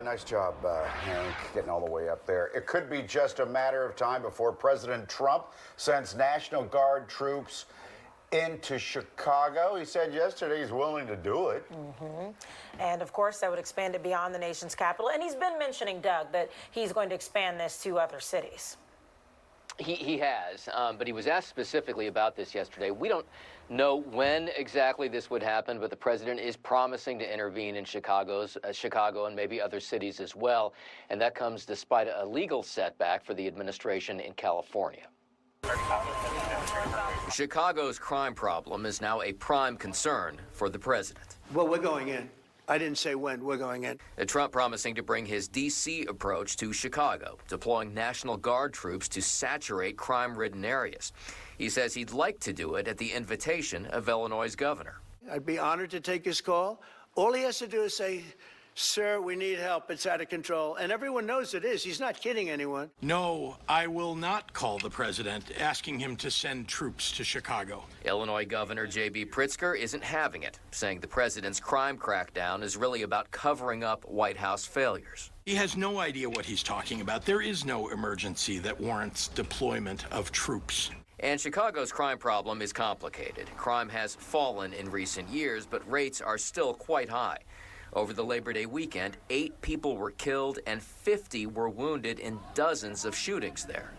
nice job, Hank, getting all the way up there. It could be just a matter of time before President Trump sends National Guard troops into Chicago. He said yesterday he's willing to do it. And, of course, that would expand it beyond the nation's capital. And he's been mentioning, Doug, that he's going to expand this to other cities. He has, but he was asked specifically about this yesterday. We don't know when exactly this would happen, but the president is promising to intervene in Chicago and maybe other cities as well. And that comes despite a legal setback for the administration in California. Chicago's crime problem is now a prime concern for the president. Well, we're going in. I didn't say when. We're going in. Trump promising to bring his D.C. approach to Chicago, deploying National Guard troops to saturate crime-ridden areas. He says he'd like to do it at the invitation of Illinois' governor. I'd be honored to take his call. All he has to do is say, "Sir, we need help. It's out of control." And everyone knows it is. He's not kidding anyone. No, I will not call the president asking him to send troops to Chicago. Illinois Governor J.B. Pritzker isn't having it, saying the president's crime crackdown is really about covering up White House failures. He has no idea what he's talking about. There is no emergency that warrants deployment of troops. And Chicago's crime problem is complicated. Crime has fallen in recent years, but rates are still quite high. Over the Labor Day weekend, 8 people were killed and 50 were wounded in dozens of shootings there.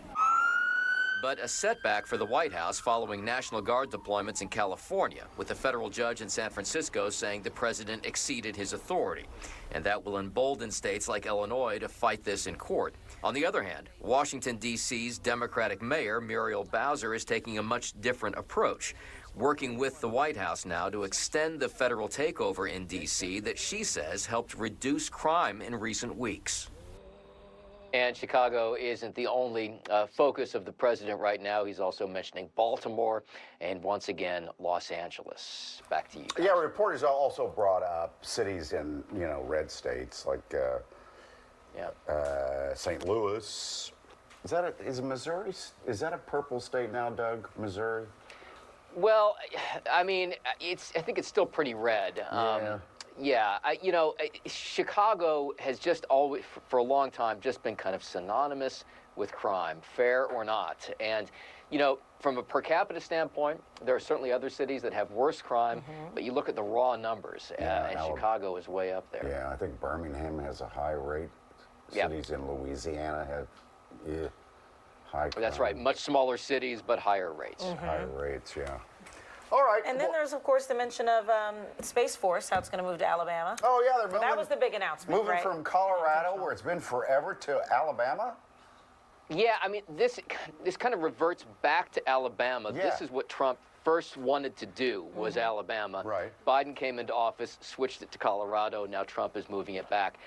But a setback for the White House following National Guard deployments in California, with a federal judge in San Francisco saying the president exceeded his authority. And that will embolden states like Illinois to fight this in court. On the other hand, Washington, D.C.'s Democratic mayor, Muriel Bowser, is taking a much different approach, working with the White House now to extend the federal takeover in D.C. that she says helped reduce crime in recent weeks. And Chicago isn't the only focus of the president right now. He's also mentioning Baltimore and, once again, Los Angeles. Back to you guys. Yeah, reporters also brought up cities in, red states like St. Louis. Is Missouri, is that a purple state now, Doug? Missouri? Well, I mean, I think it's still pretty red. Yeah, Chicago has just always, for a long time, just been kind of synonymous with crime, fair or not. And, from a per capita standpoint, there are certainly other cities that have worse crime, but you look at the raw numbers, and Chicago is way up there. Yeah, I think Birmingham has a high rate. Cities in Louisiana have high crime. That's right, much smaller cities, but higher rates. Higher rates, yeah. All right. And then there's, of course, the mention of Space Force, how it's going to move to Alabama. Oh, yeah, they're moving. That was the big announcement, moving from Colorado, where it's been forever, to Alabama? Yeah, I mean, this kind of reverts back to Alabama. Yeah. This is what Trump first wanted to do, was Alabama. Right. Biden came into office, switched it to Colorado. Now Trump is moving it back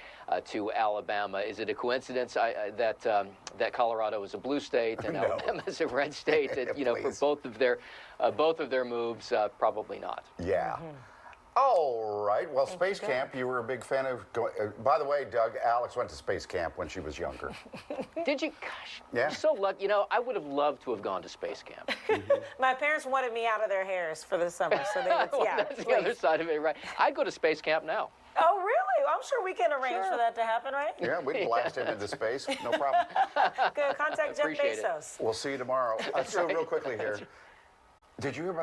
to Alabama. Is it a coincidence that Colorado is a blue state and Alabama is a red state? For both of their moves, probably not. Yeah. All right. Well, Space Camp, you were a big fan of. By the way, Doug, Alex went to Space Camp when she was younger. Did you? Gosh. Yeah. You're so lucky. I would have loved to have gone to Space Camp. My parents wanted me out of their hairs for the summer, so they would, That's the other side of it, right? I'd go to Space Camp now. Oh, really? I'm sure we can arrange for that to happen, right? Yeah, we'd blast him into space. No problem. Good. Contact Jeff Bezos. We'll see you tomorrow. So real quickly here. Did you hear about